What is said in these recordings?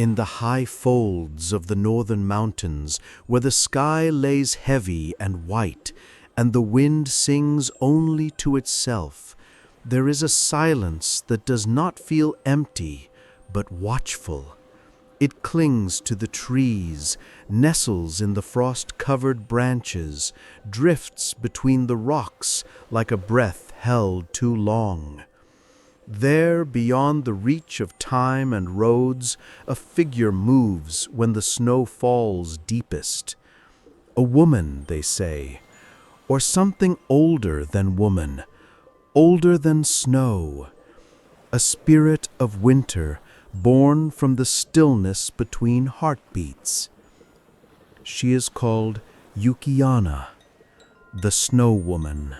In the high folds of the northern mountains, where the sky lays heavy and white, and the wind sings only to itself, there is a silence that does not feel empty, but watchful. It clings to the trees, nestles in the frost-covered branches, drifts between the rocks like a breath held too long. There, beyond the reach of time and roads, a figure moves when the snow falls deepest. A woman, they say, or something older than woman, older than snow. A spirit of winter, born from the stillness between heartbeats. She is called Yukiana, the Snow Woman.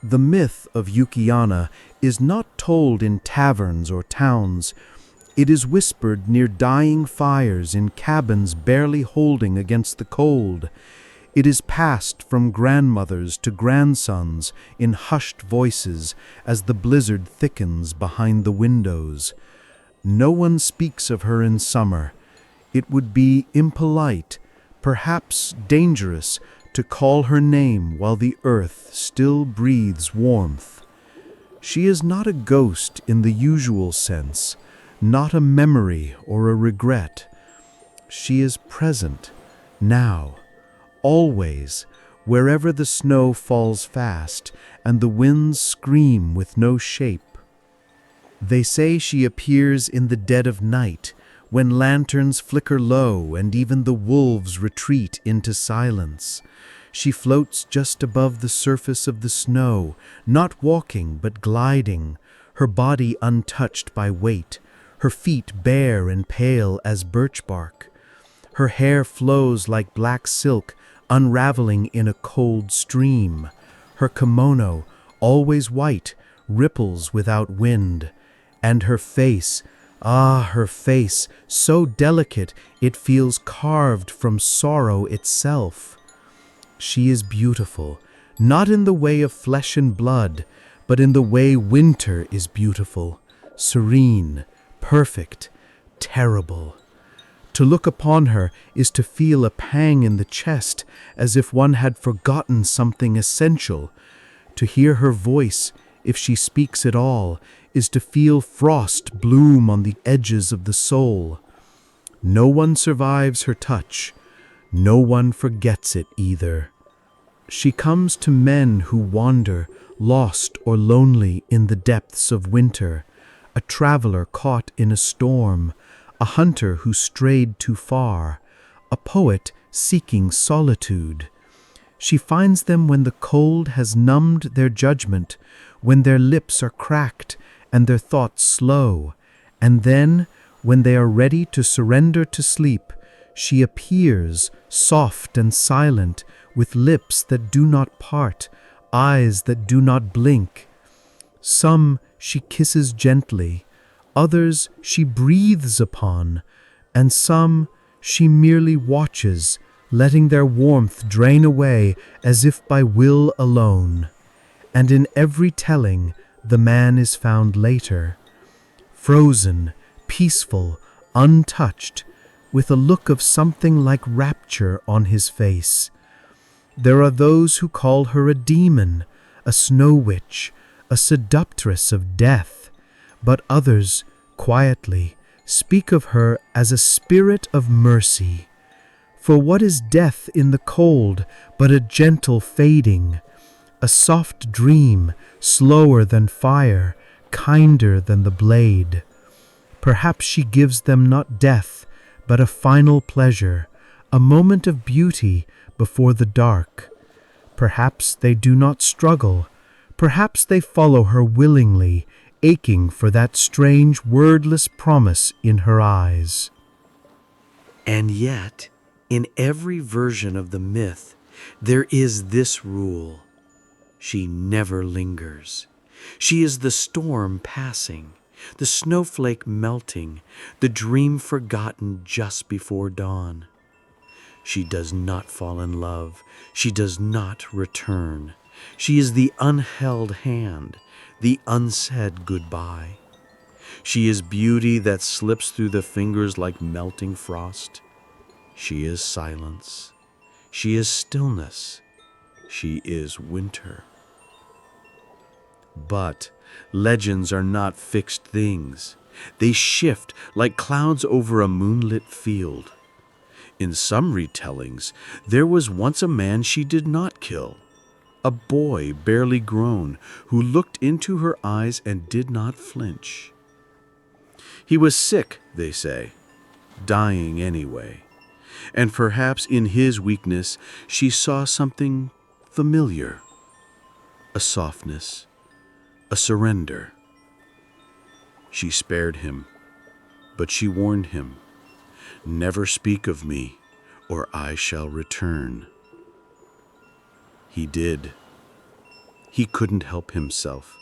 The myth of Yukiana is not told in taverns or towns. It is whispered near dying fires in cabins barely holding against the cold. It is passed from grandmothers to grandsons in hushed voices as the blizzard thickens behind the windows. No one speaks of her in summer. It would be impolite, perhaps dangerous, to call her name while the earth still breathes warmth. She is not a ghost in the usual sense, not a memory or a regret. She is present, now, always, wherever the snow falls fast and the winds scream with no shape. They say she appears in the dead of night, when lanterns flicker low and even the wolves retreat into silence. She floats just above the surface of the snow, not walking but gliding, her body untouched by weight, her feet bare and pale as birch bark. Her hair flows like black silk, unraveling in a cold stream. Her kimono, always white, ripples without wind. And her face, her face, so delicate it feels carved from sorrow itself. She is beautiful, not in the way of flesh and blood, but in the way winter is beautiful, serene, perfect, terrible. To look upon her is to feel a pang in the chest, as if one had forgotten something essential. To hear her voice, if she speaks at all, is to feel frost bloom on the edges of the soul. No one survives her touch. No one forgets it either. She comes to men who wander, lost or lonely in the depths of winter, a traveler caught in a storm, a hunter who strayed too far, a poet seeking solitude. She finds them when the cold has numbed their judgment, when their lips are cracked and their thoughts slow, and then, when they are ready to surrender to sleep, she appears, soft and silent, with lips that do not part, eyes that do not blink. Some she kisses gently, others she breathes upon, and some she merely watches, letting their warmth drain away as if by will alone. And in every telling, the man is found later, frozen, peaceful, untouched, with a look of something like rapture on his face. There are those who call her a demon, a snow witch, a seductress of death, but others, quietly, speak of her as a spirit of mercy. For what is death in the cold but a gentle fading, a soft dream, slower than fire, kinder than the blade? Perhaps she gives them not death, but a final pleasure, a moment of beauty before the dark. Perhaps they do not struggle. Perhaps they follow her willingly, aching for that strange wordless promise in her eyes. And yet, in every version of the myth, there is this rule: she never lingers. She is the storm passing, the snowflake melting, the dream forgotten just before dawn. She does not fall in love. She does not return. She is the unheld hand, the unsaid goodbye. She is beauty that slips through the fingers like melting frost. She is silence. She is stillness. She is winter. But legends are not fixed things. They shift like clouds over a moonlit field. In some retellings, there was once a man she did not kill, a boy barely grown who looked into her eyes and did not flinch. He was sick, they say, dying anyway, and perhaps in his weakness she saw something familiar, a softness, a surrender. She spared him, but she warned him, "Never speak of me, or I shall return." He did. He couldn't help himself.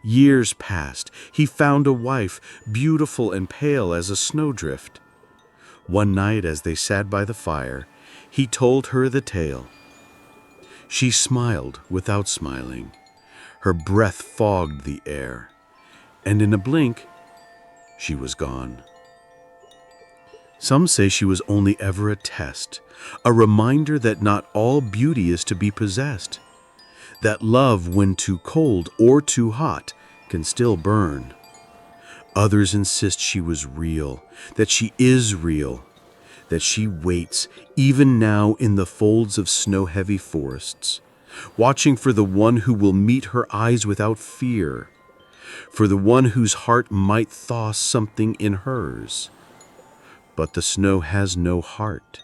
Years passed. He found a wife, beautiful and pale as a snowdrift. One night, as they sat by the fire, he told her the tale. She smiled without smiling. Her breath fogged the air, and in a blink, she was gone. Some say she was only ever a test, a reminder that not all beauty is to be possessed, that love, when too cold or too hot, can still burn. Others insist she was real, that she is real, that she waits, even now in the folds of snow-heavy forests, watching for the one who will meet her eyes without fear, for the one whose heart might thaw something in hers. But the snow has no heart.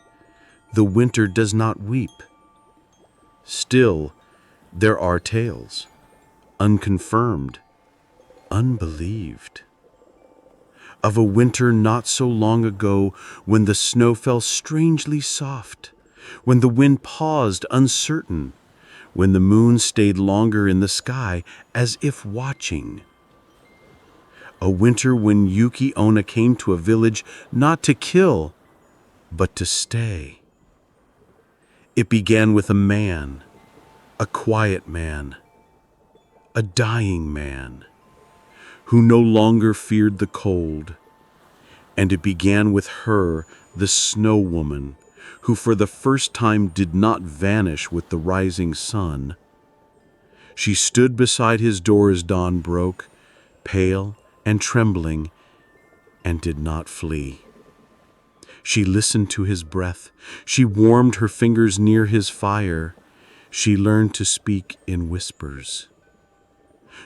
The winter does not weep. Still, there are tales, unconfirmed, unbelieved, of a winter not so long ago when the snow fell strangely soft, when the wind paused uncertain, when the moon stayed longer in the sky as if watching. A winter when Yuki Onna came to a village not to kill, but to stay. It began with a man, a quiet man, a dying man, who no longer feared the cold. And it began with her, the snow woman, who for the first time did not vanish with the rising sun. She stood beside his door as dawn broke, pale and trembling, and did not flee. She listened to his breath. She warmed her fingers near his fire. She learned to speak in whispers.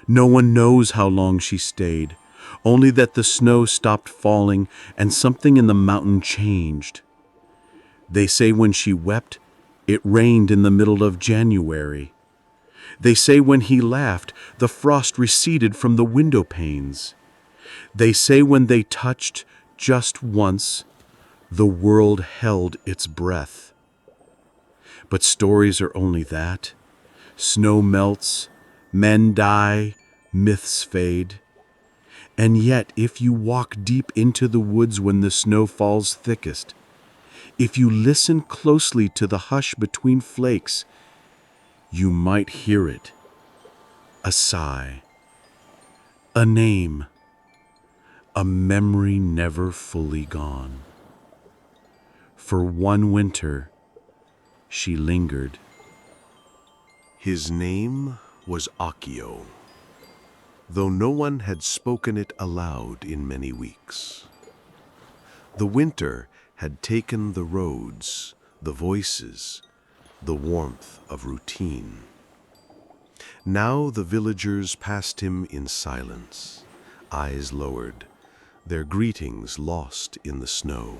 No one knows how long she stayed, only that the snow stopped falling and something in the mountain changed. They say when she wept, it rained in the middle of January. They say when he laughed, the frost receded from the window panes. They say when they touched, just once, the world held its breath. But stories are only that. Snow melts, men die, myths fade. And yet, if you walk deep into the woods when the snow falls thickest, if you listen closely to the hush between flakes, you might hear it. A sigh, a name, a memory never fully gone. For one winter, she lingered. His name was Akio, though no one had spoken it aloud in many weeks. The winter had taken the roads, the voices, the warmth of routine. Now the villagers passed him in silence, eyes lowered, their greetings lost in the snow.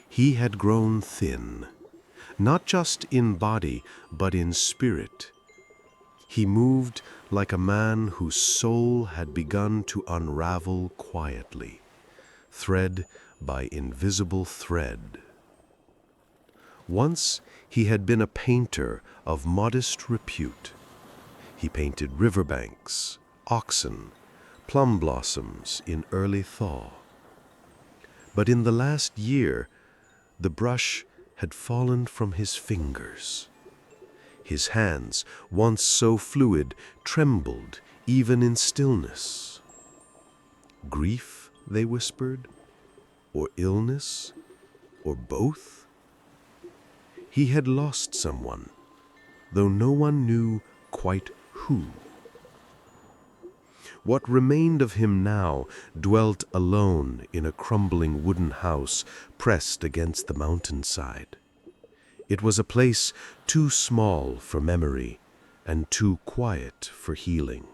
He had grown thin, not just in body, but in spirit. He moved like a man whose soul had begun to unravel quietly, thread by invisible thread. Once he had been a painter of modest repute. He painted riverbanks, oxen, plum blossoms in early thaw. But in the last year, the brush had fallen from his fingers. His hands, once so fluid, trembled even in stillness. Grief, they whispered, or illness, or both? He had lost someone, though no one knew quite who. What remained of him now dwelt alone in a crumbling wooden house pressed against the mountainside. It was a place too small for memory and too quiet for healing.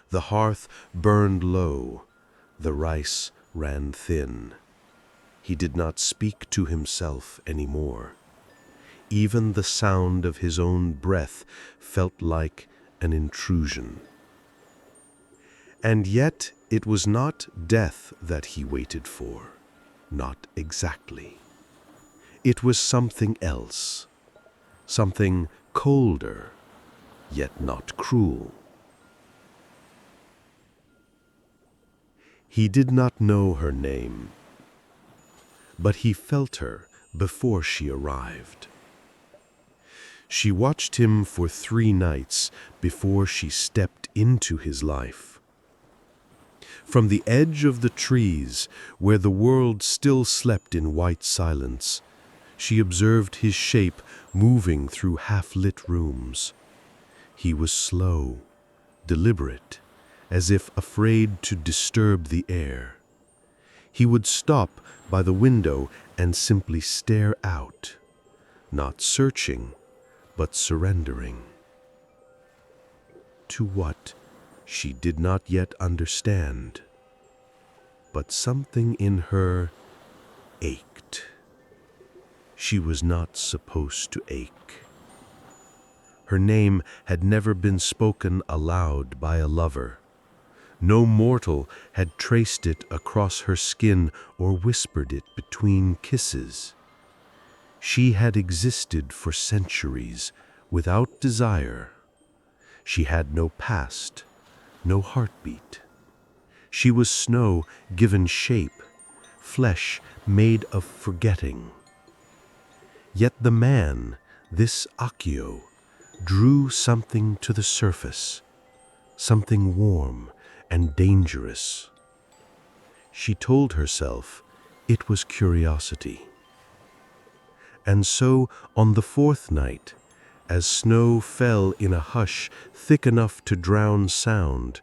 The hearth burned low, the rice ran thin. He did not speak to himself anymore. Even the sound of his own breath felt like an intrusion. And yet it was not death that he waited for, not exactly. It was something else, something colder, yet not cruel. He did not know her name, but he felt her before she arrived. She watched him for 3 nights before she stepped into his life. From the edge of the trees, where the world still slept in white silence, she observed his shape moving through half-lit rooms. He was slow, deliberate, as if afraid to disturb the air. He would stop by the window and simply stare out, not searching, but surrendering. To what, she did not yet understand, but something in her ached. She was not supposed to ache. Her name had never been spoken aloud by a lover. No mortal had traced it across her skin or whispered it between kisses. She had existed for centuries without desire. She had no past, no heartbeat. She was snow given shape, flesh made of forgetting. Yet the man, this Accio, drew something to the surface, something warm and dangerous. She told herself it was curiosity. And so, on the 4th night, as snow fell in a hush thick enough to drown sound,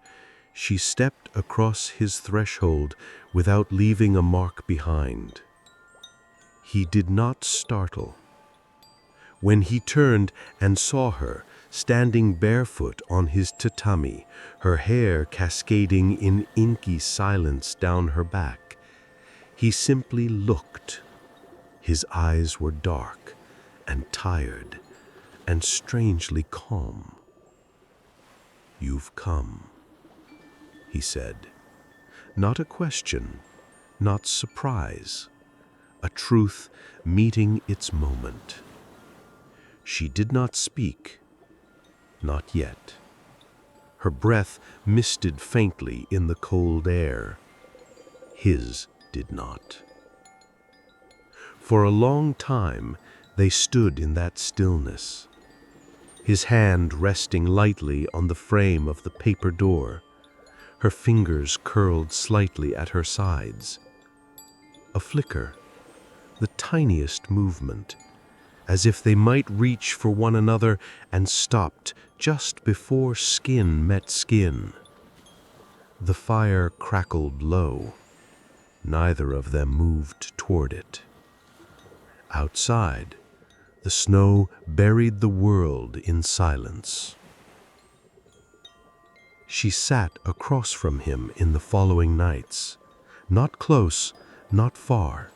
she stepped across his threshold without leaving a mark behind. He did not startle. When he turned and saw her, standing barefoot on his tatami, her hair cascading in inky silence down her back, he simply looked. His eyes were dark and tired and strangely calm. "You've come," he said. Not a question, not surprise, a truth meeting its moment. She did not speak, not yet. Her breath misted faintly in the cold air. His did not. For a long time they stood in that stillness, his hand resting lightly on the frame of the paper door, her fingers curled slightly at her sides. A flicker, the tiniest movement, as if they might reach for one another, and stopped just before skin met skin. The fire crackled low. Neither of them moved toward it. Outside, the snow buried the world in silence. She sat across from him in the following nights, not close, not far,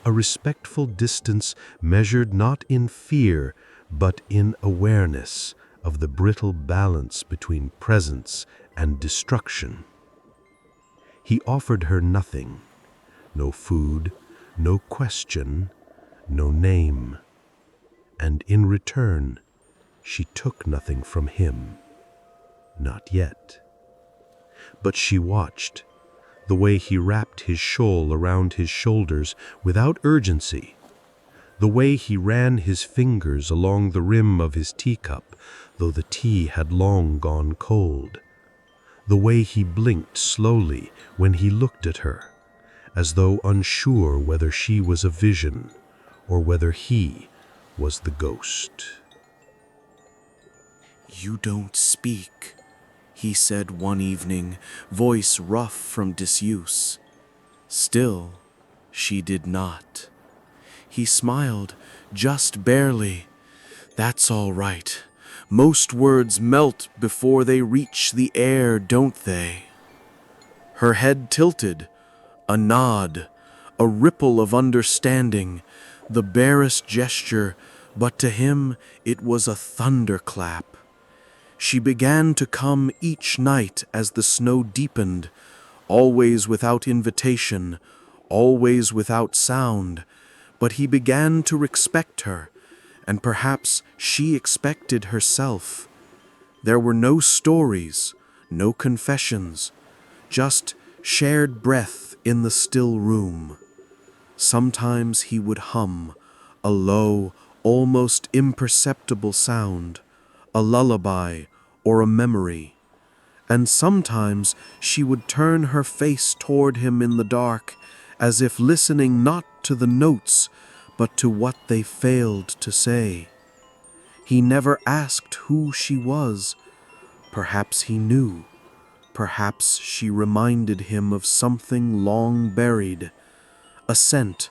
a respectful distance measured not in fear, but in awareness of the brittle balance between presence and destruction. He offered her nothing, no food, no question, no name, and in return, she took nothing from him. Not yet. But she watched, the way he wrapped his shawl around his shoulders without urgency, the way he ran his fingers along the rim of his teacup, though the tea had long gone cold, the way he blinked slowly when he looked at her, as though unsure whether she was a vision or whether he was the ghost. "You don't speak," he said one evening, voice rough from disuse. Still, she did not. He smiled, just barely. "That's all right. Most words melt before they reach the air, don't they?" Her head tilted, a nod, a ripple of understanding, the barest gesture, but to him it was a thunderclap. She began to come each night as the snow deepened, always without invitation, always without sound, but he began to respect her, and perhaps she expected herself. There were no stories, no confessions, just shared breath in the still room. Sometimes he would hum, a low, almost imperceptible sound, a lullaby or a memory. And sometimes she would turn her face toward him in the dark, as if listening not to the notes, but to what they failed to say. He never asked who she was. Perhaps he knew. Perhaps she reminded him of something long buried, a scent,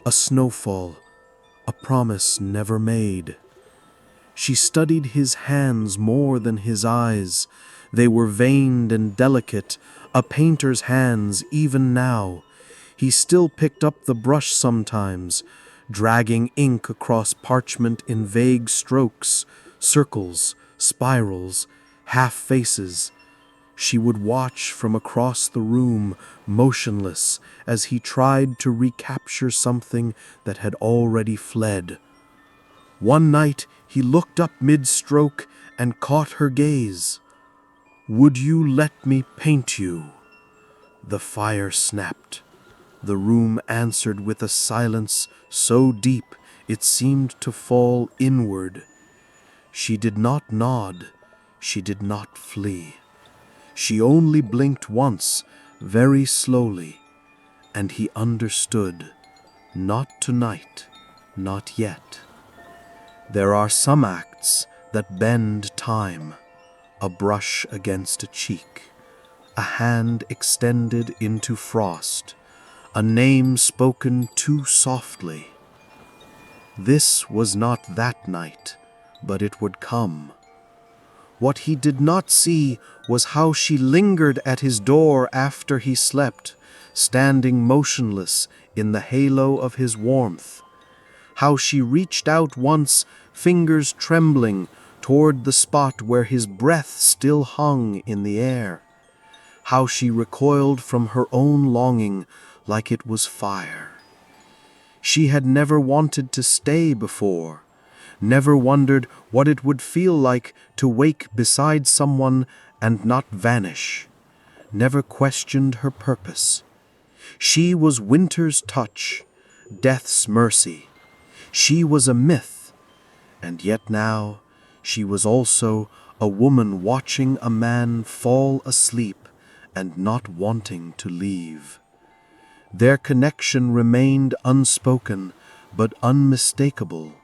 a snowfall, a promise never made. She studied his hands more than his eyes. They were veined and delicate, a painter's hands even now. He still picked up the brush sometimes, dragging ink across parchment in vague strokes, circles, spirals, half faces. She would watch from across the room, motionless, as he tried to recapture something that had already fled. One night he looked up mid-stroke and caught her gaze. "Would you let me paint you?" The fire snapped. The room answered with a silence so deep it seemed to fall inward. She did not nod. She did not flee. She only blinked once, very slowly, and he understood. Not tonight, not yet. There are some acts that bend time, a brush against a cheek, a hand extended into frost, a name spoken too softly. This was not that night, but it would come. What he did not see was how she lingered at his door after he slept, standing motionless in the halo of his warmth. How she reached out once, fingers trembling, toward the spot where his breath still hung in the air. How she recoiled from her own longing like it was fire. She had never wanted to stay before, never wondered what it would feel like to wake beside someone and not vanish, never questioned her purpose. She was winter's touch, death's mercy. She was a myth, and yet now she was also a woman watching a man fall asleep and not wanting to leave. Their connection remained unspoken but unmistakable.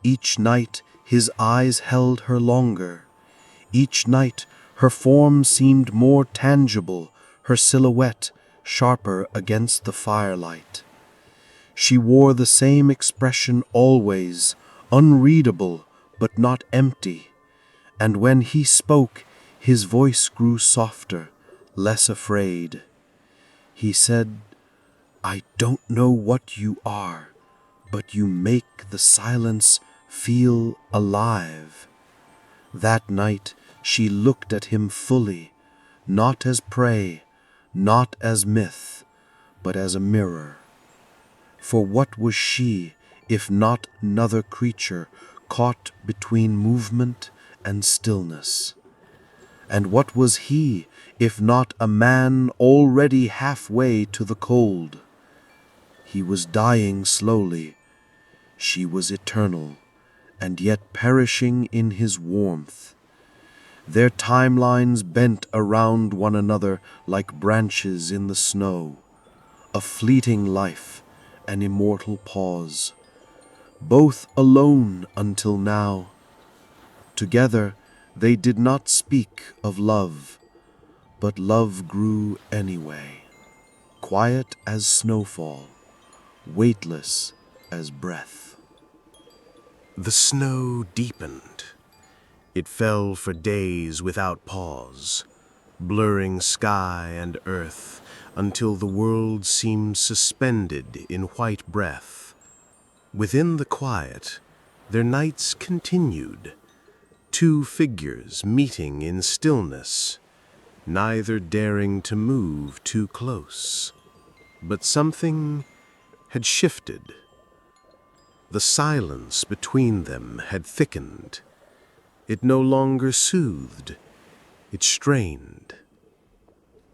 Each night his eyes held her longer. Each night her form seemed more tangible, her silhouette sharper against the firelight. She wore the same expression always, unreadable but not empty, and when he spoke, his voice grew softer, less afraid. He said, "I don't know what you are, but you make the silence feel alive." That night she looked at him fully, not as prey, not as myth, but as a mirror. For what was she, if not another creature caught between movement and stillness? And what was he, if not a man already halfway to the cold? He was dying slowly. She was eternal, and yet perishing in his warmth. their timelines bent around one another like branches in the snow, a fleeting life, an immortal pause. Both alone until now. Together they did not speak of love, but love grew anyway, quiet as snowfall, weightless as breath. The snow deepened. It fell for days without pause, blurring sky and earth until the world seemed suspended in white breath. Within the quiet, their nights continued, two figures meeting in stillness, neither daring to move too close. But something had shifted. The silence between them had thickened. It no longer soothed, it strained.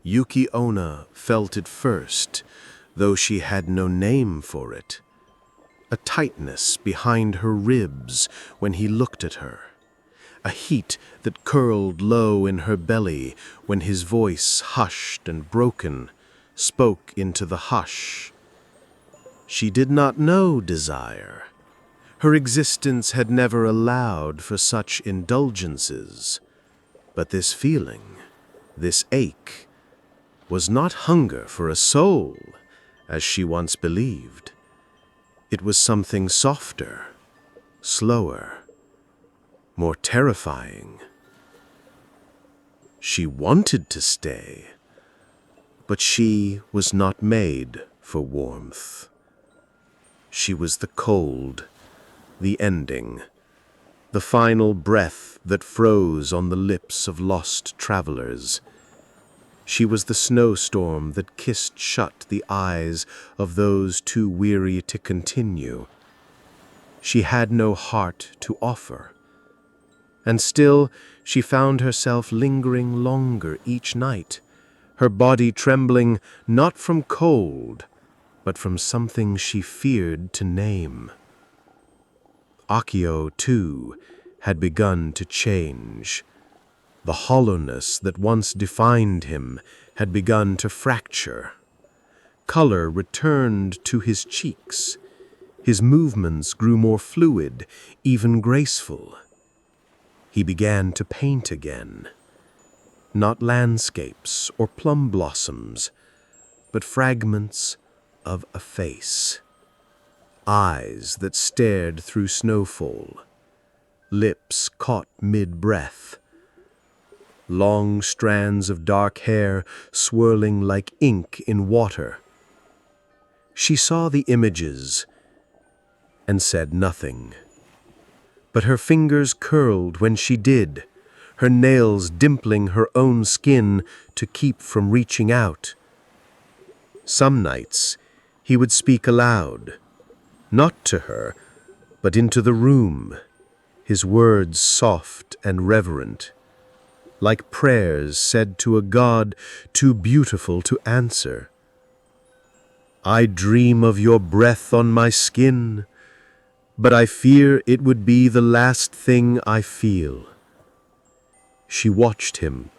Yuki Onna felt it first, though she had no name for it. A tightness behind her ribs when he looked at her. A heat that curled low in her belly when his voice, hushed and broken, spoke into the hush. She did not know desire. Her existence had never allowed for such indulgences. But this feeling, this ache, was not hunger for a soul, as she once believed. It was something softer, slower, more terrifying. She wanted to stay, but she was not made for warmth. She was the cold, the ending, the final breath that froze on the lips of lost travelers. She was the snowstorm that kissed shut the eyes of those too weary to continue. She had no heart to offer. And still she found herself lingering longer each night, her body trembling not from cold, but from something she feared to name. Akio, too, had begun to change. The hollowness that once defined him had begun to fracture. Color returned to his cheeks. His movements grew more fluid, even graceful. He began to paint again. Not landscapes or plum blossoms, but fragments of a face. Eyes that stared through snowfall, lips caught mid-breath, long strands of dark hair swirling like ink in water. She saw the images and said nothing. But her fingers curled when she did, her nails dimpling her own skin to keep from reaching out. Some nights he would speak aloud, not to her, but into the room, his words soft and reverent, like prayers said to a God too beautiful to answer. I dream of your breath on my skin, but I fear it would be the last thing I feel. She watched him,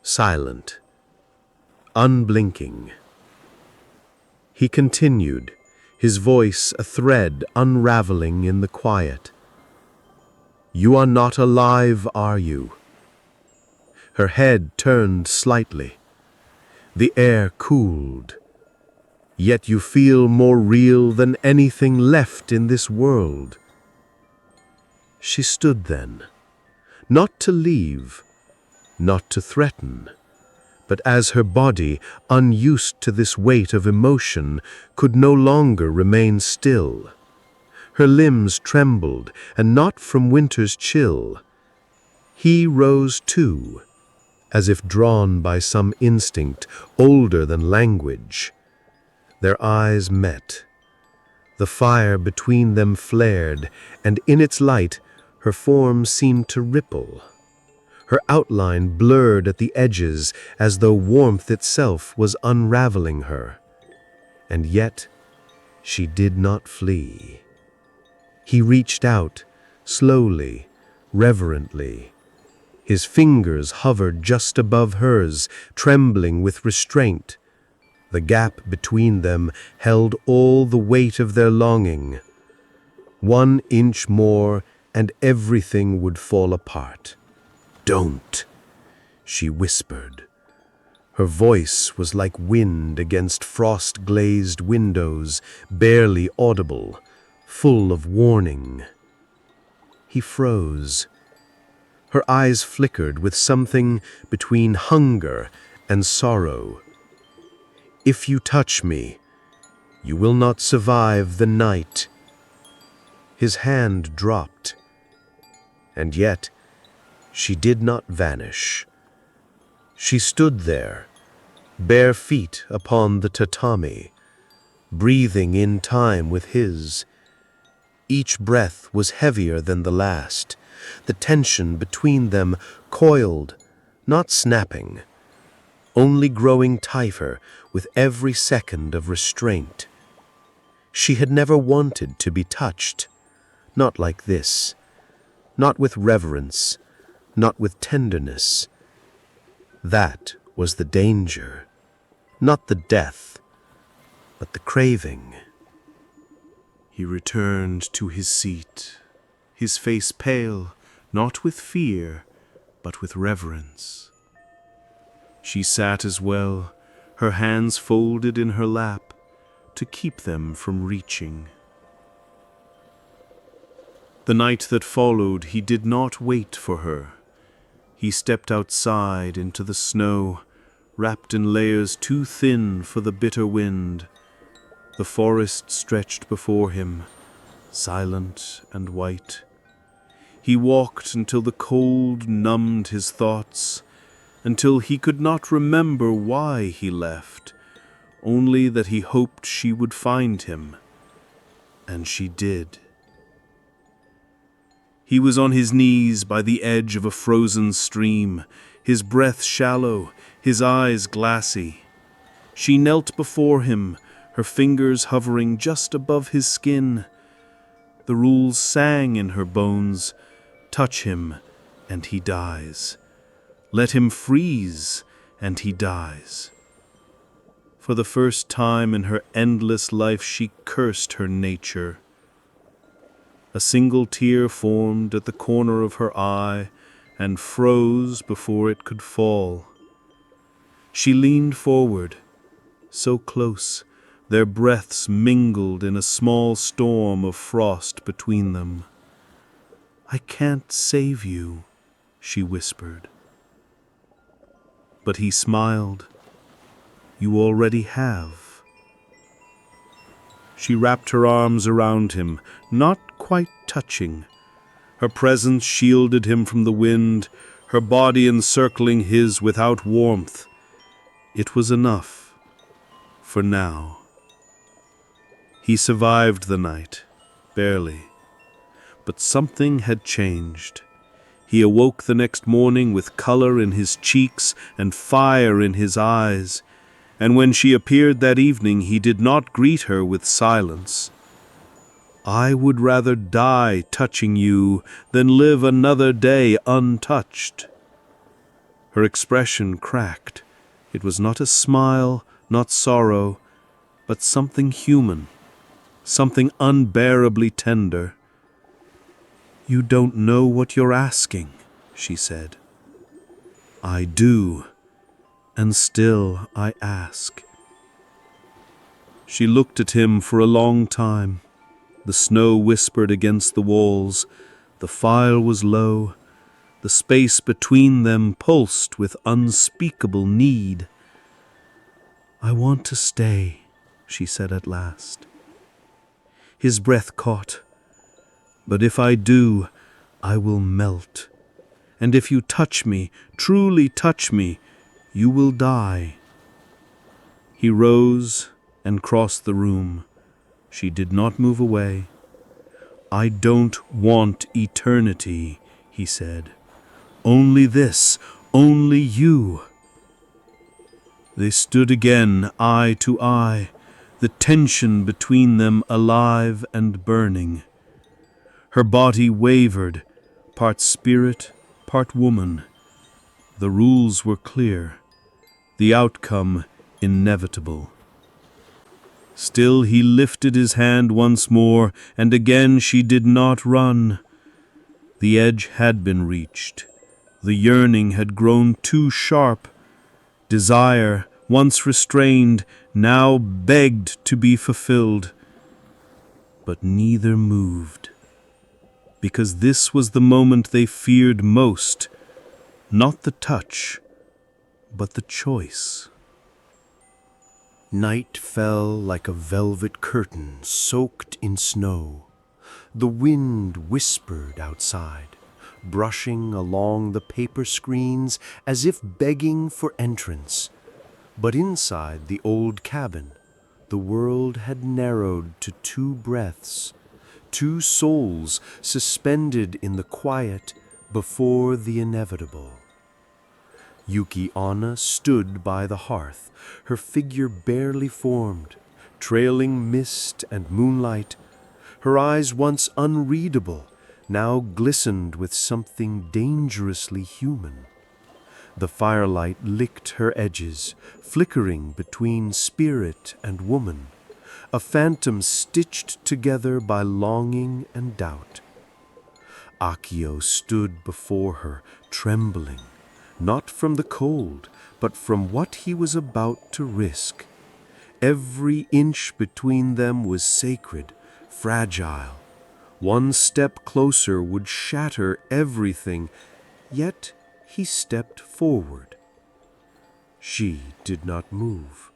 silent, unblinking. He continued, his voice a thread unraveling in the quiet. You are not alive, are you? Her head turned slightly. The air cooled. Yet you feel more real than anything left in this world. She stood then, not to leave, not to threaten, but as her body, unused to this weight of emotion, could no longer remain still. Her limbs trembled, and not from winter's chill. He rose too, as if drawn by some instinct older than language. Their eyes met. The fire between them flared, and in its light her form seemed to ripple. Her outline blurred at the edges as though warmth itself was unraveling her. And yet she did not flee. He reached out, slowly, reverently. His fingers hovered just above hers, trembling with restraint. The gap between them held all the weight of their longing. 1 inch more, and everything would fall apart. "Don't," she whispered. Her voice was like wind against frost-glazed windows, barely audible, full of warning. He froze. Her eyes flickered with something between hunger and sorrow. "If you touch me, you will not survive the night." His hand dropped, and yet she did not vanish. She stood there, bare feet upon the tatami, breathing in time with his. Each breath was heavier than the last. The tension between them coiled, not snapping, only growing tighter with every second of restraint. She had never wanted to be touched, not like this, not with reverence, not with tenderness. That was the danger, not the death, but the craving. He returned to his seat, his face pale, not with fear, but with reverence. She sat as well, her hands folded in her lap, to keep them from reaching. The night that followed, he did not wait for her. He stepped outside into the snow, wrapped in layers too thin for the bitter wind. The forest stretched before him, silent and white. He walked until the cold numbed his thoughts, until he could not remember why he left, only that he hoped she would find him. And she did. He was on his knees by the edge of a frozen stream, his breath shallow, his eyes glassy. She knelt before him, her fingers hovering just above his skin. The rules sang in her bones, touch him, and he dies. Let him freeze, and he dies. For the first time in her endless life she cursed her nature. A single tear formed at the corner of her eye and froze before it could fall. She leaned forward, so close, their breaths mingled in a small storm of frost between them. "I can't save you," she whispered. But he smiled. "You already have." She wrapped her arms around him, not quite touching. Her presence shielded him from the wind, her body encircling his without warmth. It was enough, for now. He survived the night, barely. But something had changed. He awoke the next morning with color in his cheeks and fire in his eyes, and when she appeared that evening he did not greet her with silence. "I would rather die touching you than live another day untouched." Her expression cracked. It was not a smile, not sorrow, but something human, something unbearably tender. "You don't know what you're asking," she said. "I do, and still I ask." She looked at him for a long time. The snow whispered against the walls, the fire was low, the space between them pulsed with unspeakable need. "I want to stay," she said at last. His breath caught. "But if I do, I will melt. And if you touch me, truly touch me, you will die." He rose and crossed the room. She did not move away. "I don't want eternity," he said. "Only this, only you." They stood again, eye to eye, the tension between them alive and burning. Her body wavered, part spirit, part woman, The rules were clear, the outcome inevitable. Still he lifted his hand once more, and again she did not run. The edge had been reached. The yearning had grown too sharp. Desire, once restrained, now begged to be fulfilled. But neither moved, because this was the moment they feared most, not the touch, but the choice. Night fell like a velvet curtain soaked in snow. The wind whispered outside, brushing along the paper screens as if begging for entrance. But inside the old cabin, the world had narrowed to 2 breaths, 2 souls suspended in the quiet before the inevitable. Yuki Onna stood by the hearth, her figure barely formed, trailing mist and moonlight. Her eyes, once unreadable, now glistened with something dangerously human. The firelight licked her edges, flickering between spirit and woman, a phantom stitched together by longing and doubt. Akio stood before her, trembling, not from the cold, but from what he was about to risk. Every inch between them was sacred, fragile. One step closer would shatter everything, yet he stepped forward. She did not move.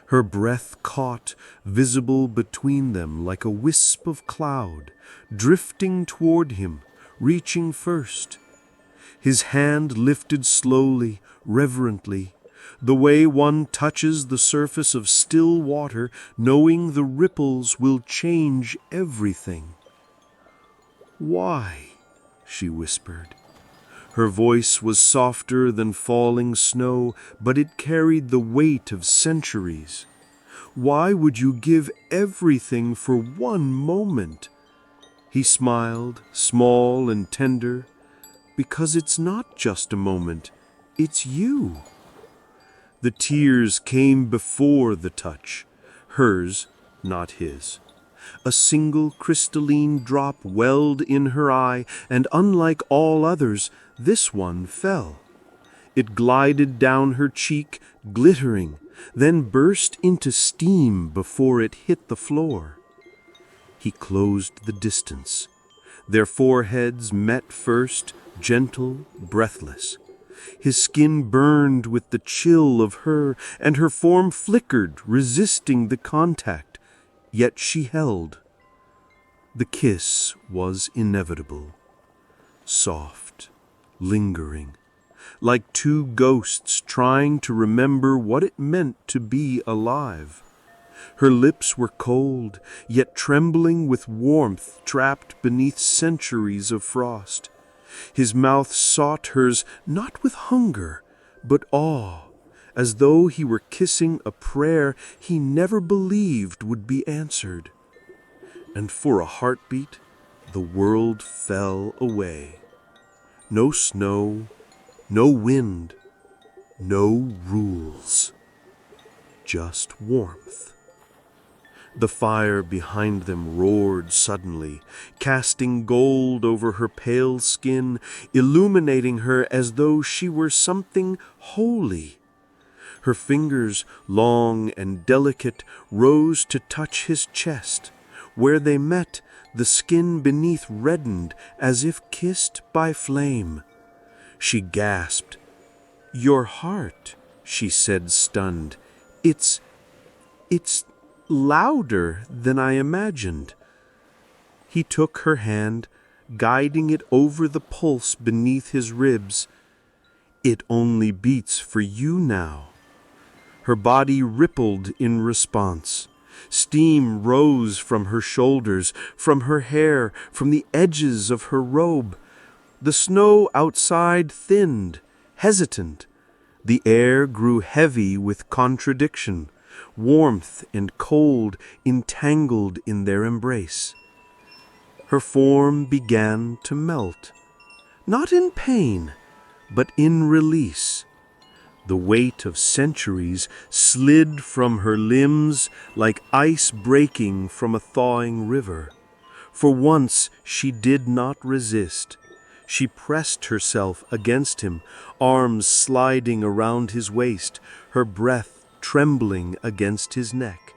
Her breath caught, visible between them like a wisp of cloud, drifting toward him, reaching first. His hand lifted slowly, reverently, the way one touches the surface of still water, knowing the ripples will change everything. "Why?" she whispered. Her voice was softer than falling snow, but it carried the weight of centuries. "Why would you give everything for one moment?" He smiled, small and tender. "Because it's not just a moment, it's you." The tears came before the touch, hers, not his. A single crystalline drop welled in her eye, and unlike all others, this one fell. It glided down her cheek, glittering, then burst into steam before it hit the floor. He closed the distance. Their foreheads met first, gentle, breathless. His skin burned with the chill of her, and her form flickered, resisting the contact, yet she held. The kiss was inevitable, soft, lingering, like 2 ghosts trying to remember what it meant to be alive. Her lips were cold, yet trembling with warmth trapped beneath centuries of frost. His mouth sought hers not with hunger, but awe, as though he were kissing a prayer he never believed would be answered. And for a heartbeat, the world fell away. No snow, no wind, no rules. Just warmth. The fire behind them roared suddenly, casting gold over her pale skin, illuminating her as though she were something holy. Her fingers, long and delicate, rose to touch his chest. Where they met, the skin beneath reddened as if kissed by flame. She gasped. "Your heart," she said, stunned. It's louder than I imagined." He took her hand, guiding it over the pulse beneath his ribs. "It only beats for you now." Her body rippled in response. Steam rose from her shoulders, from her hair, from the edges of her robe. The snow outside thinned, hesitant. The air grew heavy with contradiction. Warmth and cold entangled in their embrace. Her form began to melt, not in pain, but in release. The weight of centuries slid from her limbs like ice breaking from a thawing river. For once she did not resist. She pressed herself against him, arms sliding around his waist, her breath trembling against his neck.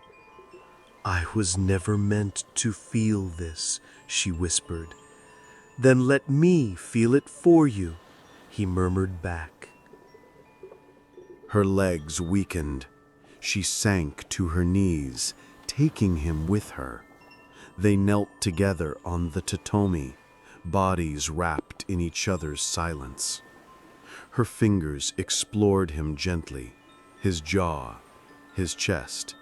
"I was never meant to feel this," she whispered. "Then let me feel it for you," he murmured back. Her legs weakened. She sank to her knees, taking him with her. They knelt together on the tatami, bodies wrapped in each other's silence. Her fingers explored him gently, his jaw, his chest,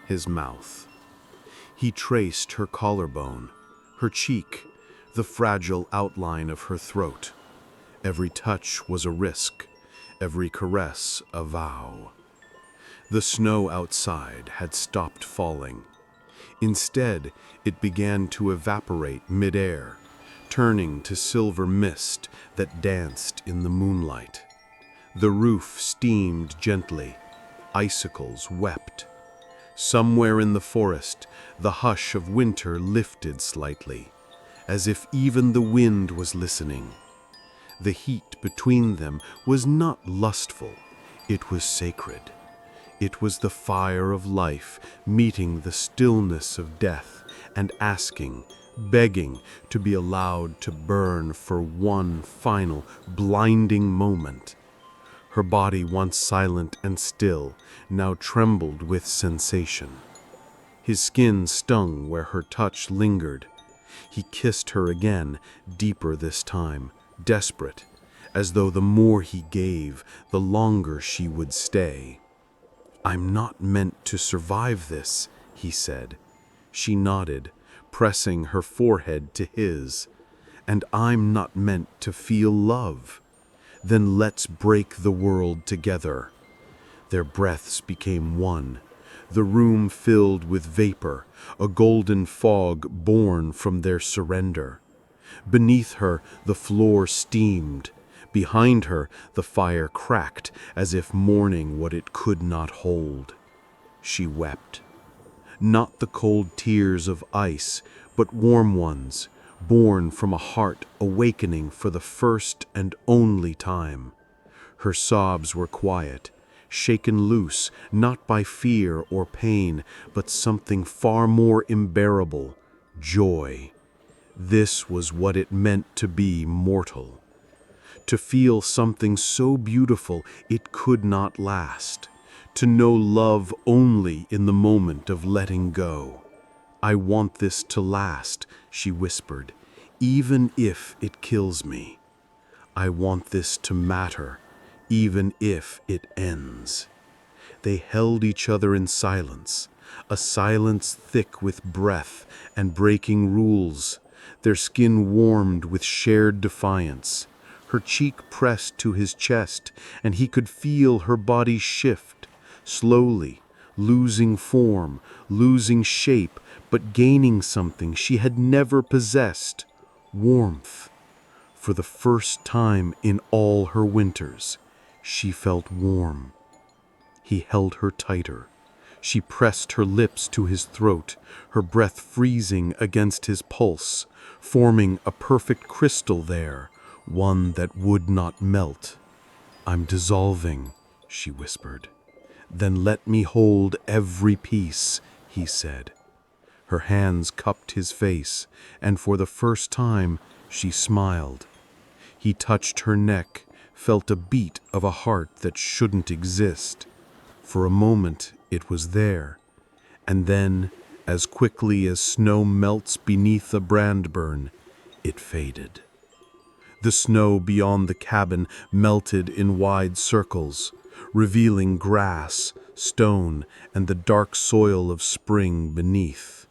his mouth. He traced her collarbone, her cheek, the fragile outline of her throat. Every touch was a risk, every caress a vow. The snow outside had stopped falling. Instead, it began to evaporate mid-air, turning to silver mist that danced in the moonlight. The roof steamed gently. Icicles wept. Somewhere in the forest, the hush of winter lifted slightly, as if even the wind was listening. The heat between them was not lustful, it was sacred. It was the fire of life meeting the stillness of death and asking, begging to be allowed to burn for one final, blinding moment. Her body, once silent and still, now trembled with sensation. His skin stung where her touch lingered. He kissed her again, deeper this time, desperate, as though the more he gave, the longer she would stay. "I'm not meant to survive this," he said. She nodded, pressing her forehead to his. "And I'm not meant to feel love. Then let's break the world together." Their breaths became one. The room filled with vapor, a golden fog born from their surrender. Beneath her, the floor steamed. Behind her, the fire cracked as if mourning what it could not hold. She wept. Not the cold tears of ice, but warm ones, born from a heart awakening for the first and only time. Her sobs were quiet, shaken loose, not by fear or pain, but something far more unbearable, joy. This was what it meant to be mortal. To feel something so beautiful it could not last. To know love only in the moment of letting go. "I want this to last," she whispered, "even if it kills me. I want this to matter, even if it ends." They held each other in silence, a silence thick with breath and breaking rules. Their skin warmed with shared defiance. Her cheek pressed to his chest, and he could feel her body shift, slowly, losing form, losing shape, but gaining something she had never possessed, warmth. For the first time in all her winters, she felt warm. He held her tighter. She pressed her lips to his throat, her breath freezing against his pulse, forming a perfect crystal there, one that would not melt. "I'm dissolving," she whispered. "Then let me hold every piece," he said. Her hands cupped his face, and for the first time she smiled. He touched her neck, felt a beat of a heart that shouldn't exist. For a moment it was there, and then, as quickly as snow melts beneath a brand burn, it faded. The snow beyond the cabin melted in wide circles, revealing grass, stone, and the dark soil of spring beneath.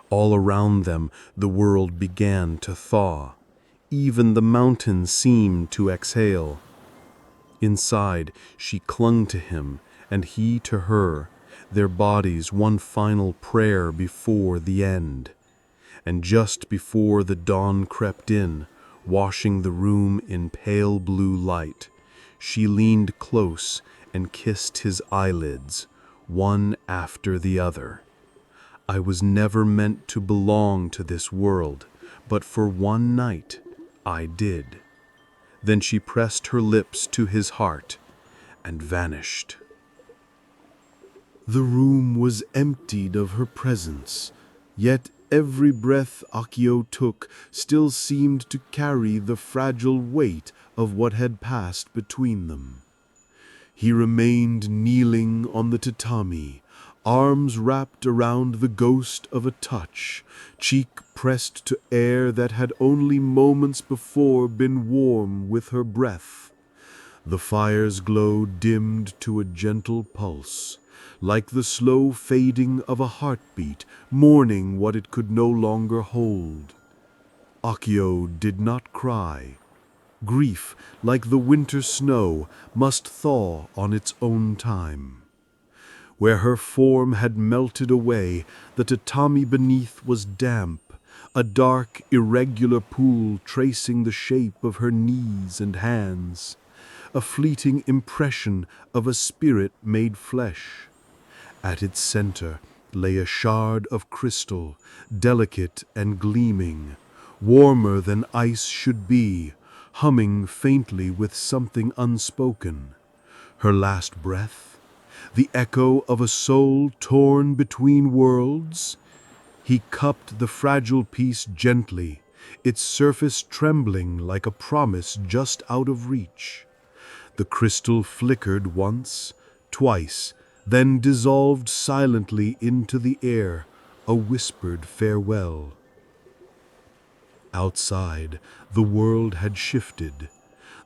All around them the world began to thaw. Even the mountains seemed to exhale. Inside, she clung to him, and he to her, their bodies one final prayer before the end. And just before the dawn crept in, washing the room in pale blue light, She leaned close and kissed his eyelids, one after the other. I was never meant to belong to this world, but for one night I did. Then she pressed her lips to his heart and vanished. The room was emptied of her presence, yet every breath Akio took still seemed to carry the fragile weight of what had passed between them. He remained kneeling on the tatami, arms wrapped around the ghost of a touch, cheek pressed to air that had only moments before been warm with her breath. The fire's glow dimmed to a gentle pulse, like the slow fading of a heartbeat mourning what it could no longer hold. Akio did not cry. Grief, like the winter snow, must thaw on its own time. Where her form had melted away, the tatami beneath was damp, a dark, irregular pool tracing the shape of her knees and hands, a fleeting impression of a spirit made flesh. At its center lay a shard of crystal, delicate and gleaming, warmer than ice should be, humming faintly with something unspoken. Her last breath? The echo of a soul torn between worlds? He cupped the fragile piece gently, its surface trembling like a promise just out of reach. The crystal flickered once, twice, then dissolved silently into the air, a whispered farewell. Outside, the world had shifted.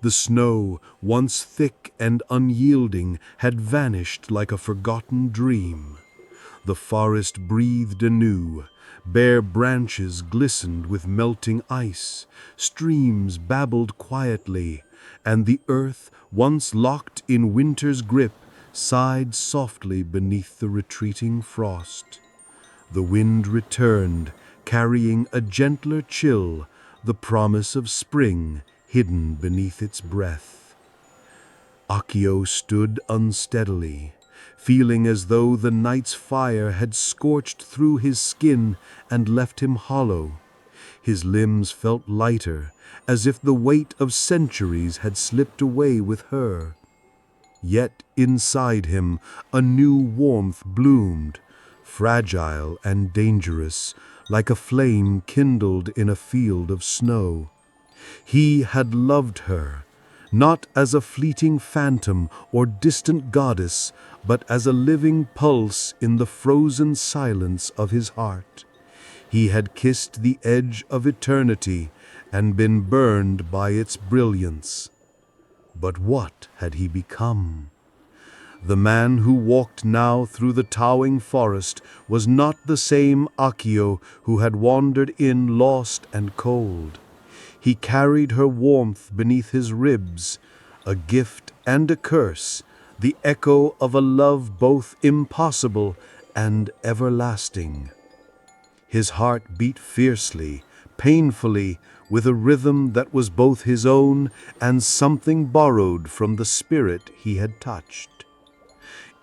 The snow, once thick and unyielding, had vanished like a forgotten dream. The forest breathed anew. Bare branches glistened with melting ice. Streams babbled quietly, and the earth, once locked in winter's grip, sighed softly beneath the retreating frost. The wind returned, carrying a gentler chill, the promise of spring hidden beneath its breath. Akio stood unsteadily, feeling as though the night's fire had scorched through his skin and left him hollow. His limbs felt lighter, as if the weight of centuries had slipped away with her. Yet inside him a new warmth bloomed, fragile and dangerous, like a flame kindled in a field of snow. He had loved her, not as a fleeting phantom or distant goddess, but as a living pulse in the frozen silence of his heart. He had kissed the edge of eternity and been burned by its brilliance. But what had he become? The man who walked now through the towering forest was not the same Akio who had wandered in lost and cold. He carried her warmth beneath his ribs, a gift and a curse, the echo of a love both impossible and everlasting. His heart beat fiercely, painfully, with a rhythm that was both his own and something borrowed from the spirit he had touched.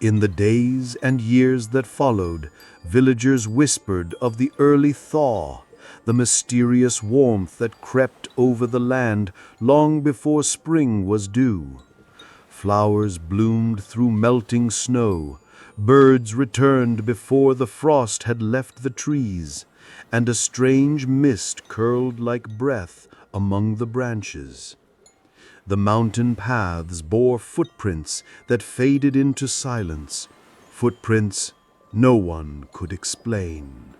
In the days and years that followed, villagers whispered of the early thaw, the mysterious warmth that crept over the land long before spring was due. Flowers bloomed through melting snow, birds returned before the frost had left the trees, and a strange mist curled like breath among the branches. The mountain paths bore footprints that faded into silence, footprints no one could explain.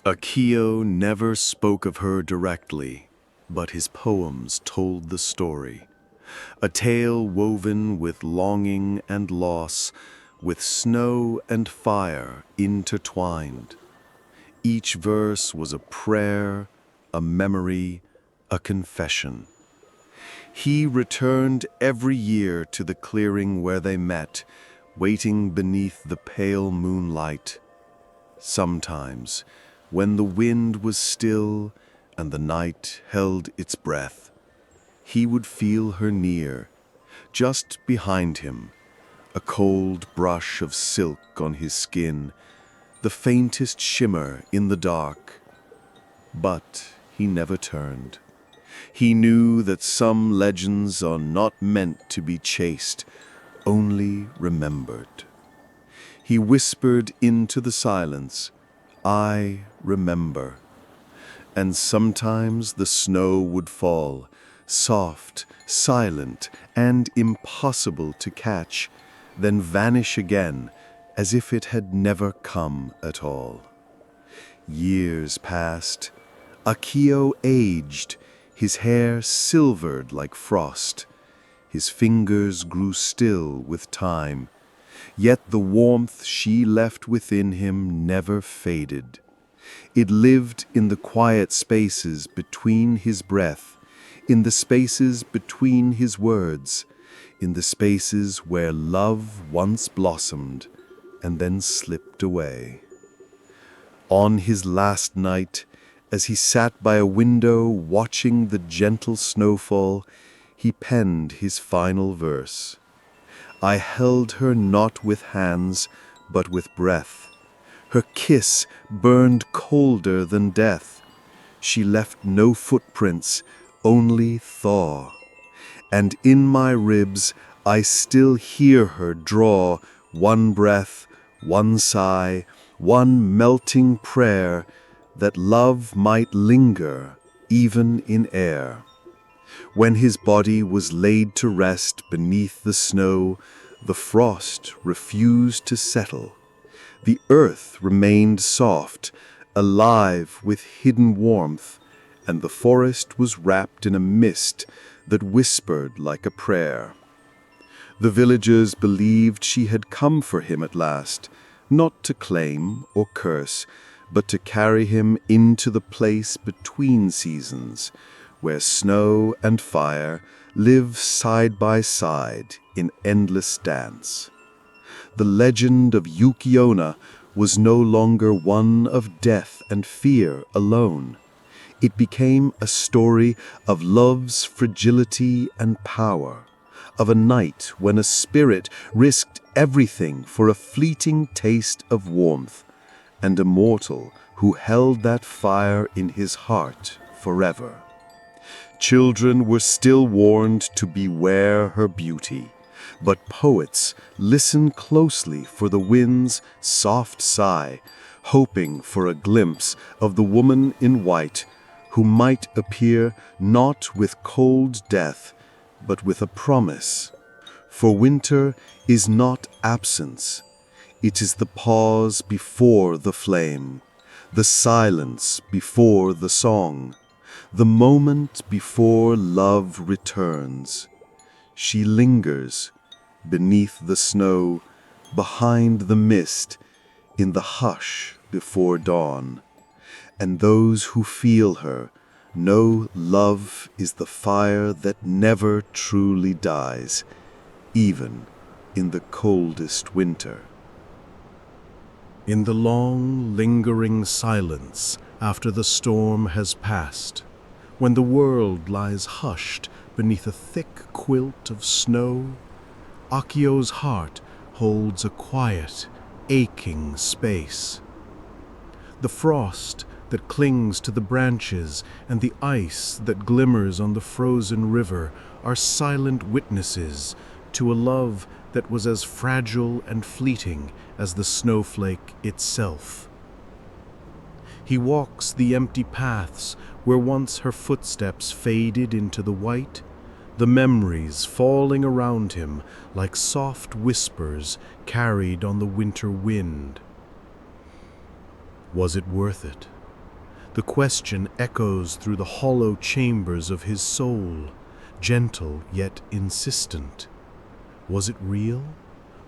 Akio never spoke of her directly, but his poems told the story. A tale woven with longing and loss, with snow and fire intertwined. Each verse was a prayer, a memory, a confession. He returned every year to the clearing where they met, waiting beneath the pale moonlight. Sometimes, when the wind was still and the night held its breath, he would feel her near, just behind him, a cold brush of silk on his skin, the faintest shimmer in the dark. But he never turned. He knew that some legends are not meant to be chased, only remembered. He whispered into the silence, "I remember." And sometimes the snow would fall, soft, silent, and impossible to catch, then vanish again, as if it had never come at all. Years passed. Akio aged, his hair silvered like frost. His fingers grew still with time, yet the warmth she left within him never faded. It lived in the quiet spaces between his breath, in the spaces between his words, in the spaces where love once blossomed and then slipped away. On his last night, as he sat by a window watching the gentle snowfall, he penned his final verse. "I held her not with hands, but with breath. Her kiss burned colder than death. She left no footprints, only thaw. And in my ribs I still hear her draw one breath, one sigh, one melting prayer, that love might linger even in air." When his body was laid to rest beneath the snow, the frost refused to settle. The earth remained soft, alive with hidden warmth, and the forest was wrapped in a mist that whispered like a prayer. The villagers believed she had come for him at last, not to claim or curse, but to carry him into the place between seasons, where snow and fire live side by side in endless dance. The legend of Yuki-onna was no longer one of death and fear alone. It became a story of love's fragility and power, of a night when a spirit risked everything for a fleeting taste of warmth, and a mortal who held that fire in his heart forever. Children were still warned to beware her beauty, but poets listened closely for the wind's soft sigh, hoping for a glimpse of the woman in white, who might appear not with cold death, but with a promise. For winter is not absence. It is the pause before the flame, the silence before the song, the moment before love returns. She lingers beneath the snow, behind the mist, in the hush before dawn. And those who feel her know love is the fire that never truly dies, even in the coldest winter. In the long, lingering silence after the storm has passed, when the world lies hushed beneath a thick quilt of snow, Akio's heart holds a quiet, aching space. The frost that clings to the branches and the ice that glimmers on the frozen river are silent witnesses to a love that was as fragile and fleeting as the snowflake itself. He walks the empty paths where once her footsteps faded into the white, the memories falling around him like soft whispers carried on the winter wind. Was it worth it? The question echoes through the hollow chambers of his soul, gentle yet insistent. Was it real?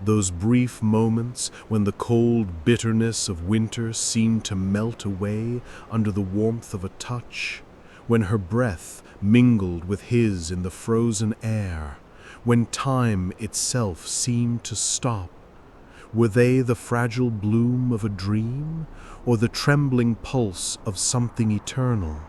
Those brief moments when the cold bitterness of winter seemed to melt away under the warmth of a touch, when her breath mingled with his in the frozen air, when time itself seemed to stop. Were they the fragile bloom of a dream, or the trembling pulse of something eternal?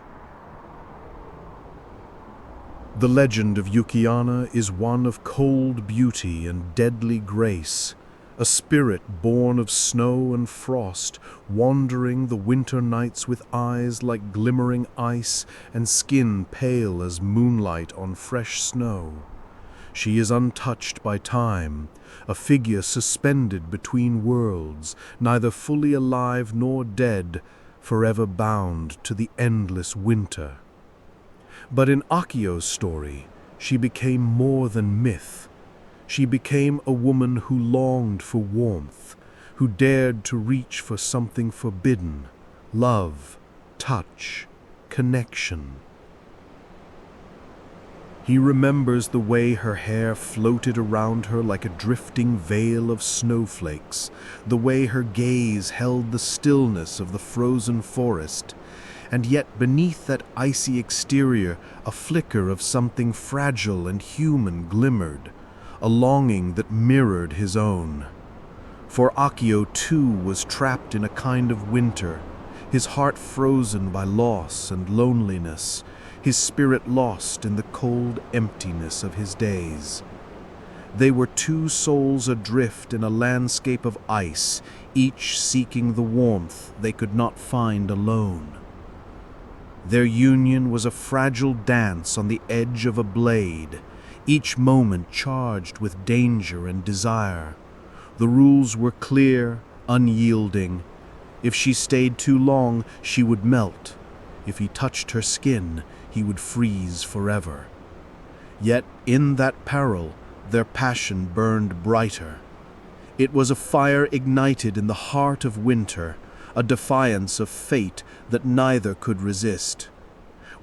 The legend of Yukiana is one of cold beauty and deadly grace, a spirit born of snow and frost, wandering the winter nights with eyes like glimmering ice and skin pale as moonlight on fresh snow. She is untouched by time, a figure suspended between worlds, neither fully alive nor dead, forever bound to the endless winter. But in Akio's story, she became more than myth. She became a woman who longed for warmth, who dared to reach for something forbidden: love, touch, connection. He remembers the way her hair floated around her like a drifting veil of snowflakes, the way her gaze held the stillness of the frozen forest, and yet beneath that icy exterior a flicker of something fragile and human glimmered, a longing that mirrored his own. For Akio too was trapped in a kind of winter, his heart frozen by loss and loneliness, his spirit lost in the cold emptiness of his days. They were two souls adrift in a landscape of ice, each seeking the warmth they could not find alone. Their union was a fragile dance on the edge of a blade, each moment charged with danger and desire. The rules were clear, unyielding. If she stayed too long, she would melt. If he touched her skin, he would freeze forever. Yet in that peril, their passion burned brighter. It was a fire ignited in the heart of winter, a defiance of fate that neither could resist.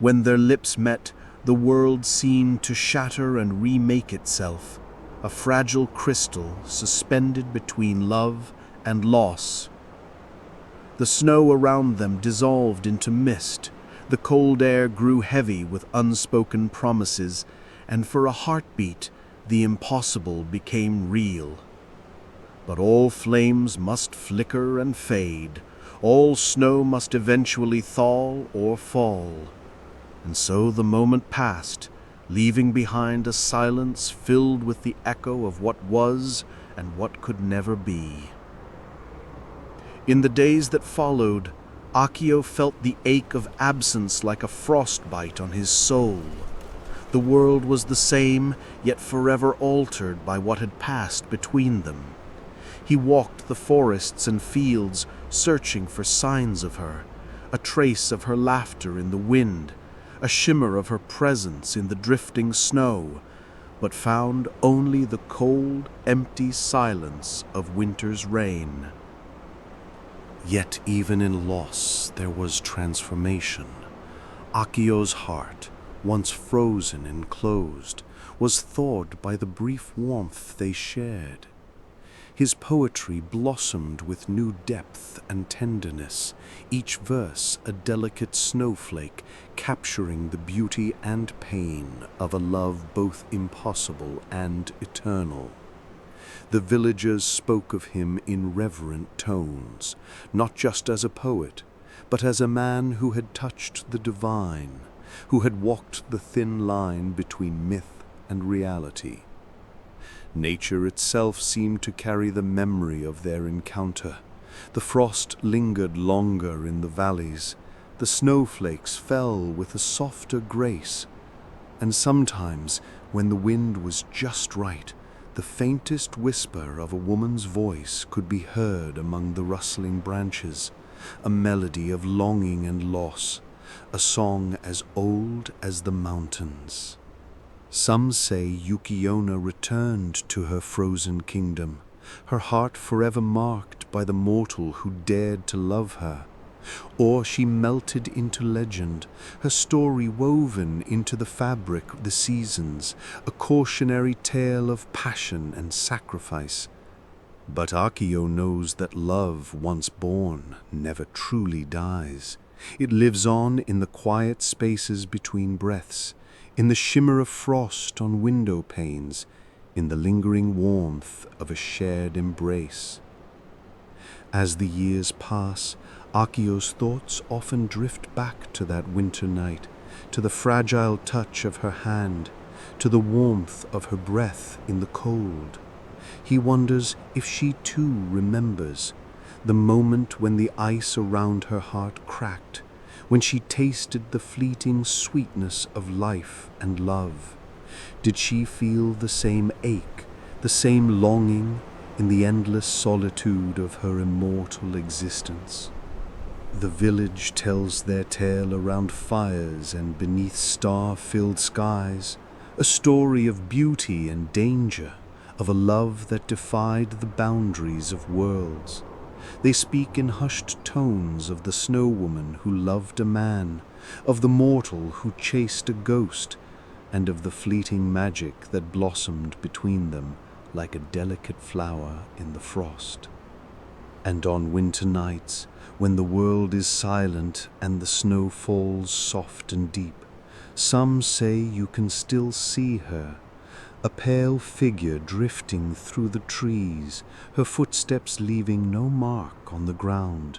When their lips met, the world seemed to shatter and remake itself, a fragile crystal suspended between love and loss. The snow around them dissolved into mist, the cold air grew heavy with unspoken promises, and for a heartbeat the impossible became real. But all flames must flicker and fade, all snow must eventually thaw or fall. And so the moment passed, leaving behind a silence filled with the echo of what was and what could never be. In the days that followed, Akio felt the ache of absence like a frostbite on his soul. The world was the same, yet forever altered by what had passed between them. He walked the forests and fields, searching for signs of her, a trace of her laughter in the wind, a shimmer of her presence in the drifting snow, but found only the cold, empty silence of winter's rain. Yet even in loss there was transformation. Akio's heart, once frozen and closed, was thawed by the brief warmth they shared. His poetry blossomed with new depth and tenderness, each verse a delicate snowflake capturing the beauty and pain of a love both impossible and eternal. The villagers spoke of him in reverent tones, not just as a poet, but as a man who had touched the divine, who had walked the thin line between myth and reality. Nature itself seemed to carry the memory of their encounter. The frost lingered longer in the valleys, the snowflakes fell with a softer grace, and sometimes, when the wind was just right, the faintest whisper of a woman's voice could be heard among the rustling branches, a melody of longing and loss, a song as old as the mountains. Some say Yukiona returned to her frozen kingdom, her heart forever marked by the mortal who dared to love her. Or she melted into legend, her story woven into the fabric of the seasons, a cautionary tale of passion and sacrifice. But Akio knows that love, once born, never truly dies. It lives on in the quiet spaces between breaths, in the shimmer of frost on window panes, in the lingering warmth of a shared embrace. As the years pass, Akio's thoughts often drift back to that winter night, to the fragile touch of her hand, to the warmth of her breath in the cold. He wonders if she too remembers the moment when the ice around her heart cracked, when she tasted the fleeting sweetness of life and love. Did she feel the same ache, the same longing in the endless solitude of her immortal existence? The village tells their tale around fires and beneath star-filled skies, a story of beauty and danger, of a love that defied the boundaries of worlds. They speak in hushed tones of the snow woman who loved a man, of the mortal who chased a ghost, and of the fleeting magic that blossomed between them like a delicate flower in the frost. And on winter nights, when the world is silent and the snow falls soft and deep, some say you can still see her, a pale figure drifting through the trees, her footsteps leaving no mark on the ground.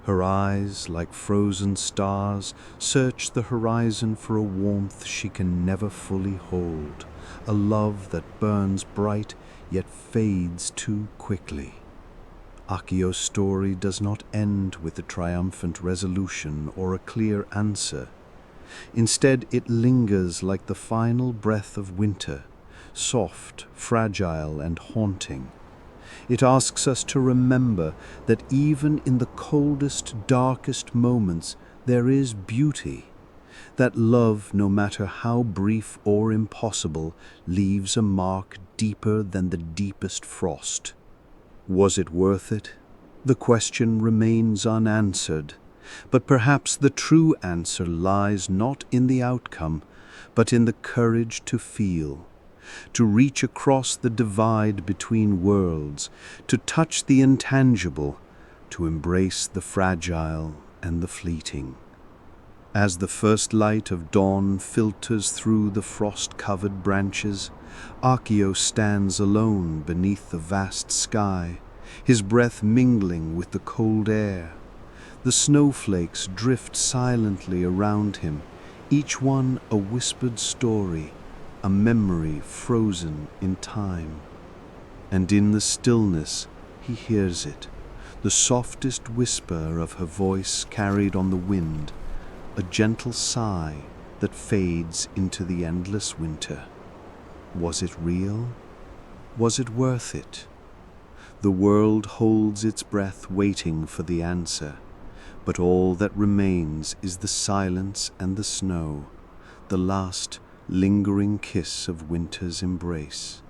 Her eyes, like frozen stars, search the horizon for a warmth she can never fully hold, a love that burns bright yet fades too quickly. Akio's story does not end with a triumphant resolution or a clear answer. Instead, it lingers like the final breath of winter, soft, fragile, and haunting. It asks us to remember that even in the coldest, darkest moments there is beauty, that love, no matter how brief or impossible, leaves a mark deeper than the deepest frost. Was it worth it? The question remains unanswered, but perhaps the true answer lies not in the outcome, but in the courage to feel, to reach across the divide between worlds, to touch the intangible, to embrace the fragile and the fleeting. As the first light of dawn filters through the frost-covered branches, Akio stands alone beneath the vast sky, his breath mingling with the cold air. The snowflakes drift silently around him, each one a whispered story, a memory frozen in time. And in the stillness he hears it, the softest whisper of her voice carried on the wind, a gentle sigh that fades into the endless winter. Was it real? Was it worth it? The world holds its breath waiting for the answer, but all that remains is the silence and the snow, the last lingering kiss of winter's embrace.